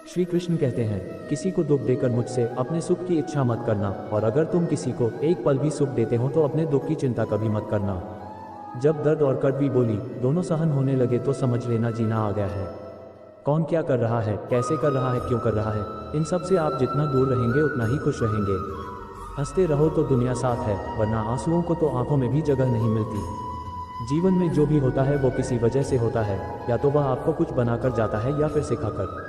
श्री कृष्ण कहते हैं, किसी को दुख देकर मुझसे अपने सुख की इच्छा मत करना, और अगर तुम किसी को एक पल भी सुख देते हो तो अपने दुख की चिंता कभी मत करना। जब दर्द और कड़वी बोली दोनों सहन होने लगे तो समझ लेना जीना आ गया है। कौन क्या कर रहा है, कैसे कर रहा है, क्यों कर रहा है, इन सब से आप जितना दूर रहेंगे उतना ही खुश रहेंगे। हंसते रहो तो दुनिया साथ है, वरना आंसुओं को तो आंखों में भी जगह नहीं मिलती। जीवन में जो भी होता है वो किसी वजह से होता है, या तो वह आपको कुछ बनाकर जाता है या फिर सिखाकर।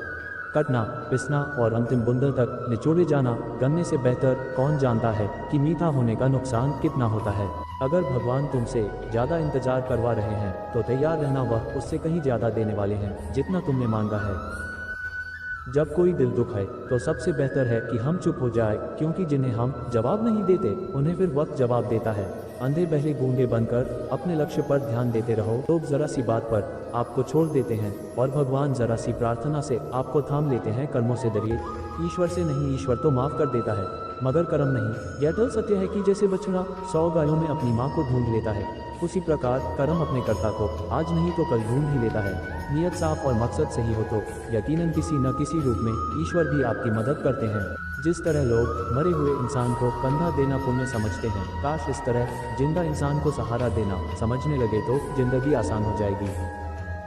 कटना, पिसना और अंतिम बूंद तक निचोड़े जाना, गन्ने से बेहतर कौन जानता है कि मीठा होने का नुकसान कितना होता है। अगर भगवान तुमसे ज़्यादा इंतजार करवा रहे हैं तो तैयार रहना, वह उससे कहीं ज़्यादा देने वाले हैं जितना तुमने मांगा है। जब कोई दिल दुखाए तो सबसे बेहतर है कि हम चुप हो जाए, क्योंकि जिन्हें हम जवाब नहीं देते उन्हें फिर वक्त जवाब देता है। अंधे बहरे गूंगे बनकर अपने लक्ष्य पर ध्यान देते रहो, लोग जरा सी बात पर आपको छोड़ देते हैं और भगवान जरा सी प्रार्थना से आपको थाम लेते हैं। कर्मों से डरिए, ईश्वर से नहीं। ईश्वर तो माफ कर देता है मगर कर्म नहीं। यह तो सत्य है कि जैसे बछड़ा 100 गायों में अपनी माँ को ढूंढ लेता है, उसी प्रकार कर्म अपने कर्ता को आज नहीं तो कल ढूंढ ही लेता है। नियत साफ और मकसद सही हो तो यकीनन किसी न किसी रूप में ईश्वर भी आपकी मदद करते हैं। जिस तरह लोग मरे हुए इंसान को कंधा देना पुण्य समझते हैं, काश इस तरह जिंदा इंसान को सहारा देना समझने लगे तो जिंदगी आसान हो जाएगी।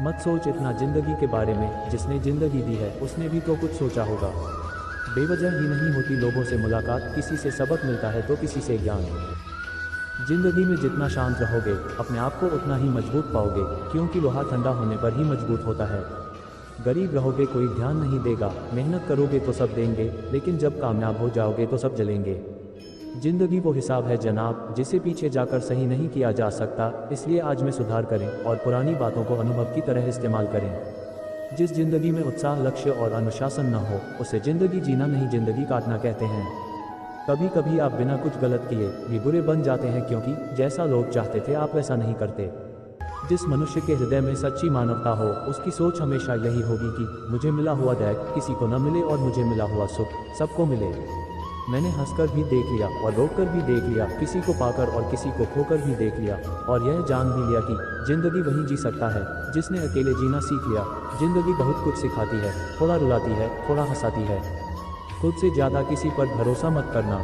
मत सोच इतना जिंदगी के बारे में, जिसने जिंदगी दी है उसने भी तो कुछ सोचा होगा। बेवजह ही नहीं होती लोगों से मुलाकात, किसी से सबक मिलता है तो किसी से ज्ञान। जिंदगी में जितना शांत रहोगे अपने आप को उतना ही मजबूत पाओगे, क्योंकि लोहा ठंडा होने पर ही मजबूत होता है। गरीब रहोगे कोई ध्यान नहीं देगा, मेहनत करोगे तो सब देंगे, लेकिन जब कामयाब हो जाओगे तो सब जलेंगे। जिंदगी वो हिसाब है जनाब जिसे पीछे जाकर सही नहीं किया जा सकता, इसलिए आज में सुधार करें और पुरानी बातों को अनुभव की तरह इस्तेमाल करें। जिस जिंदगी में उत्साह, लक्ष्य और अनुशासन न हो उसे जिंदगी जीना नहीं, जिंदगी काटना कहते हैं। कभी कभी आप बिना कुछ गलत किए भी बुरे बन जाते हैं, क्योंकि जैसा लोग चाहते थे आप वैसा नहीं करते। जिस मनुष्य के हृदय में सच्ची मानवता हो उसकी सोच हमेशा यही होगी कि मुझे मिला हुआ दैव किसी को न मिले और मुझे मिला हुआ सुख सबको मिले। मैंने हंसकर भी देख लिया और रोककर भी देख लिया, किसी को पाकर और किसी को खोकर भी देख लिया, और यह जान भी लिया कि जिंदगी वही जी सकता है जिसने अकेले जीना सीख लिया। जिंदगी बहुत कुछ सिखाती है, थोड़ा रुलाती है, थोड़ा हंसाती है। खुद से ज़्यादा किसी पर भरोसा मत करना,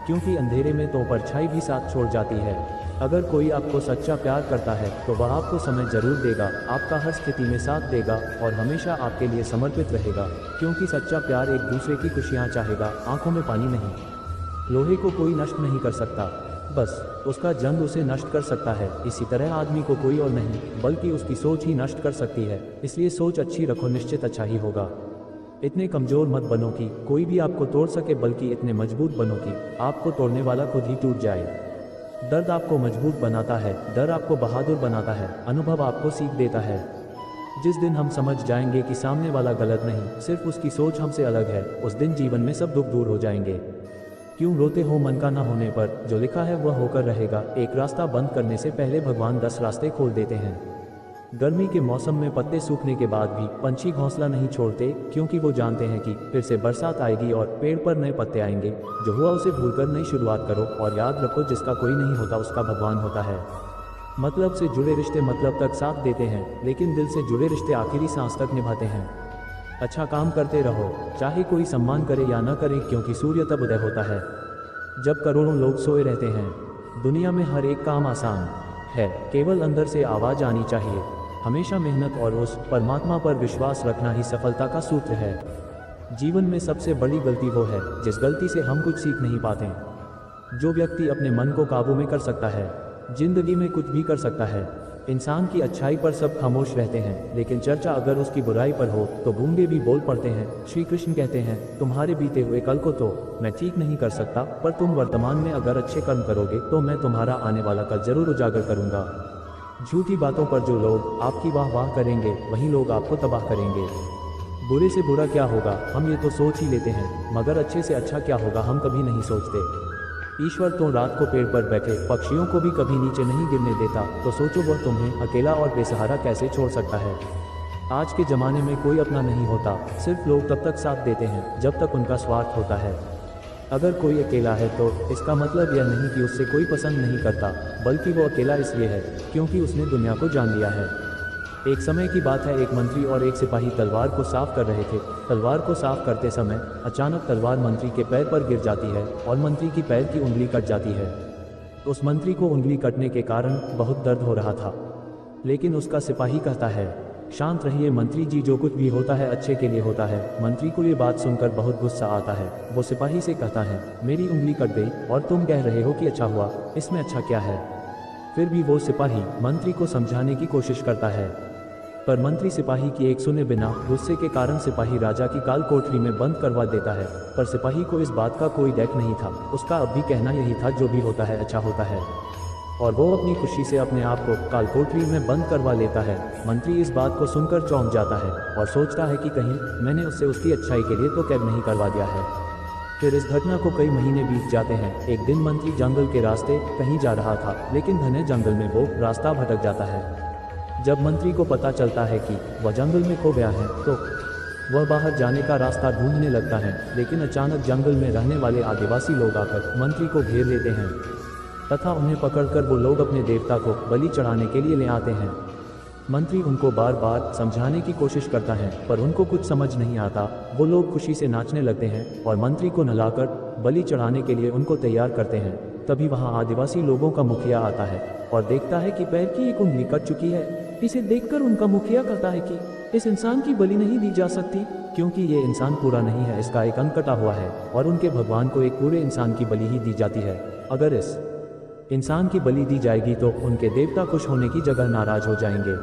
क्योंकि अंधेरे में तो परछाई भी साथ छोड़ जाती है। अगर कोई आपको सच्चा प्यार करता है तो वह आपको समय जरूर देगा, आपका हर स्थिति में साथ देगा और हमेशा आपके लिए समर्पित रहेगा, क्योंकि सच्चा प्यार एक दूसरे की खुशियाँ चाहेगा, आंखों में पानी नहीं। लोहे को कोई नष्ट नहीं कर सकता, बस उसका जंग उसे नष्ट कर सकता है। इसी तरह आदमी को कोई और नहीं बल्कि उसकी सोच ही नष्ट कर सकती है, इसलिए सोच अच्छी रखो, निश्चित अच्छा ही होगा। इतने कमज़ोर मत बनो कि कोई भी आपको तोड़ सके, बल्कि इतने मजबूत बनो कि आपको तोड़ने वाला खुद ही टूट जाए। दर्द आपको मजबूत बनाता है, डर आपको बहादुर बनाता है, अनुभव आपको सीख देता है। जिस दिन हम समझ जाएंगे कि सामने वाला गलत नहीं, सिर्फ उसकी सोच हमसे अलग है, उस दिन जीवन में सब दुख दूर हो जाएंगे। क्यों रोते हो मन का ना होने पर, जो लिखा है वह होकर रहेगा। एक रास्ता बंद करने से पहले भगवान 10 रास्ते खोल देते हैं। गर्मी के मौसम में पत्ते सूखने के बाद भी पंछी घोंसला नहीं छोड़ते, क्योंकि वो जानते हैं कि फिर से बरसात आएगी और पेड़ पर नए पत्ते आएंगे। जो हुआ उसे भूलकर नई शुरुआत करो, और याद रखो जिसका कोई नहीं होता उसका भगवान होता है। मतलब से जुड़े रिश्ते मतलब तक साथ देते हैं, लेकिन दिल से जुड़े रिश्ते आखिरी सांस तक निभाते हैं। अच्छा काम करते रहो, चाहे कोई सम्मान करे या न करे, क्योंकि सूर्य तब उदय होता है जब करोड़ों लोग सोए रहते हैं। दुनिया में हर एक काम आसान है, केवल अंदर से आवाज़ आनी चाहिए। हमेशा मेहनत और उस परमात्मा पर विश्वास रखना ही सफलता का सूत्र है। जीवन में सबसे बड़ी गलती वो है जिस गलती से हम कुछ सीख नहीं पाते। जो व्यक्ति अपने मन को काबू में कर सकता है जिंदगी में कुछ भी कर सकता है। इंसान की अच्छाई पर सब खामोश रहते हैं, लेकिन चर्चा अगर उसकी बुराई पर हो तो गूंगे भी बोल पड़ते हैं। श्री कृष्ण कहते हैं, तुम्हारे बीते हुए कल को तो मैं ठीक नहीं कर सकता, पर तुम वर्तमान में अगर अच्छे कर्म करोगे तो मैं तुम्हारा आने वाला कल जरूर उजागर करूंगा। झूठी बातों पर जो लोग आपकी वाह वाह करेंगे वही लोग आपको तबाह करेंगे। बुरे से बुरा क्या होगा हम ये तो सोच ही लेते हैं, मगर अच्छे से अच्छा क्या होगा हम कभी नहीं सोचते। ईश्वर तो रात को पेड़ पर बैठे पक्षियों को भी कभी नीचे नहीं गिरने देता, तो सोचो वह तुम्हें अकेला और बेसहारा कैसे छोड़ सकता है। आज के ज़माने में कोई अपना नहीं होता, सिर्फ लोग तब तक साथ देते हैं जब तक उनका स्वार्थ होता है। अगर कोई अकेला है तो इसका मतलब यह नहीं कि उससे कोई पसंद नहीं करता, बल्कि वो अकेला इसलिए है क्योंकि उसने दुनिया को जान लिया है। एक समय की बात है, एक मंत्री और एक सिपाही तलवार को साफ कर रहे थे। तलवार को साफ करते समय अचानक तलवार मंत्री के पैर पर गिर जाती है और मंत्री की पैर की उंगली कट जाती है। उस मंत्री को उंगली कटने के कारण बहुत दर्द हो रहा था, लेकिन उसका सिपाही कहता है, शांत रहिए मंत्री जी, जो कुछ भी होता है अच्छे के लिए होता है। मंत्री को ये बात सुनकर बहुत गुस्सा आता है। वो सिपाही से कहता है, मेरी उंगली कट गई और तुम कह रहे हो कि अच्छा हुआ, इसमें अच्छा क्या है। फिर भी वो सिपाही मंत्री को समझाने की कोशिश करता है, पर मंत्री सिपाही की एक सुने बिना गुस्से के कारण सिपाही राजा की काल कोठरी में बंद करवा देता है। पर सिपाही को इस बात का कोई डर नहीं था। उसका अब भी कहना यही था, जो भी होता है अच्छा होता है, और वो अपनी खुशी से अपने आप को काल कोठरी में बंद करवा लेता है। मंत्री इस बात को सुनकर चौंक जाता है और सोचता है कि कहीं मैंने उससे उसकी अच्छाई के लिए तो कैद नहीं करवा दिया है। फिर इस घटना को कई महीने बीत जाते हैं। एक दिन मंत्री जंगल के रास्ते कहीं जा रहा था, लेकिन घने जंगल में वो रास्ता भटक जाता है। जब मंत्री को पता चलता है कि वह जंगल में खो गया है, तो वह बाहर जाने का रास्ता ढूंढने लगता है। लेकिन अचानक जंगल में रहने वाले आदिवासी लोग आकर मंत्री को घेर लेते हैं तथा उन्हें पकड़कर वो लोग अपने देवता को बलि चढ़ाने के लिए ले आते हैं। मंत्री उनको बार बार समझाने की कोशिश करता है, पर उनको कुछ समझ नहीं आता। वो लोग खुशी से नाचने लगते हैं और मंत्री को नहलाकर बलि चढ़ाने के लिए उनको तैयार करते हैं। तभी वहाँ आदिवासी लोगों का मुखिया आता है और देखता है कि पैर की एक उंगली कट चुकी है। इसे देखकर उनका मुखिया कहता है कि इस इंसान की बलि नहीं दी जा सकती, क्योंकि ये इंसान पूरा नहीं है, इसका एक अंग कटा हुआ है और उनके भगवान को एक पूरे इंसान की बलि ही दी जाती है। अगर इस इंसान की बलि दी जाएगी तो उनके देवता खुश होने की जगह नाराज हो जाएंगे।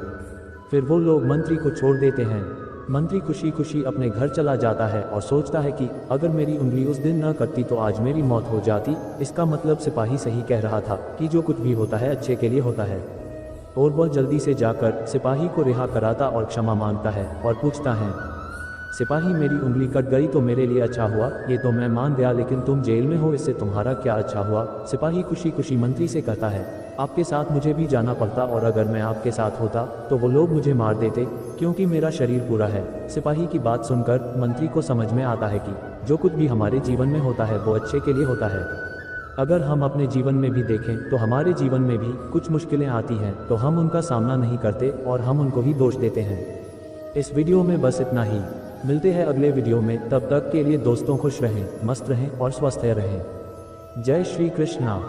फिर वो लोग मंत्री को छोड़ देते हैं। मंत्री खुशी खुशी अपने घर चला जाता है और सोचता है कि अगर मेरी उंगली उस दिन न कटती तो आज मेरी मौत हो जाती। इसका मतलब सिपाही सही कह रहा था कि जो कुछ भी होता है अच्छे के लिए होता है। और वह जल्दी से जाकर सिपाही को रिहा कराता और क्षमा मांगता है और पूछता है, सिपाही मेरी उंगली कट गई तो मेरे लिए अच्छा हुआ, ये तो मैं मान गया, लेकिन तुम जेल में हो, इससे तुम्हारा क्या अच्छा हुआ। सिपाही खुशी खुशी मंत्री से कहता है, आपके साथ मुझे भी जाना पड़ता और अगर मैं आपके साथ होता तो वो लोग मुझे मार देते, क्योंकि मेरा शरीर पूरा है। सिपाही की बात सुनकर मंत्री को समझ में आता है कि जो कुछ भी हमारे जीवन में होता है वो अच्छे के लिए होता है। अगर हम अपने जीवन में भी देखें तो हमारे जीवन में भी कुछ मुश्किलें आती हैं, तो हम उनका सामना नहीं करते और हम उनको ही दोष देते हैं। इस वीडियो में बस इतना ही। मिलते हैं अगले वीडियो में, तब तक के लिए दोस्तों खुश रहें, मस्त रहें और स्वस्थ रहें। जय श्री कृष्णा।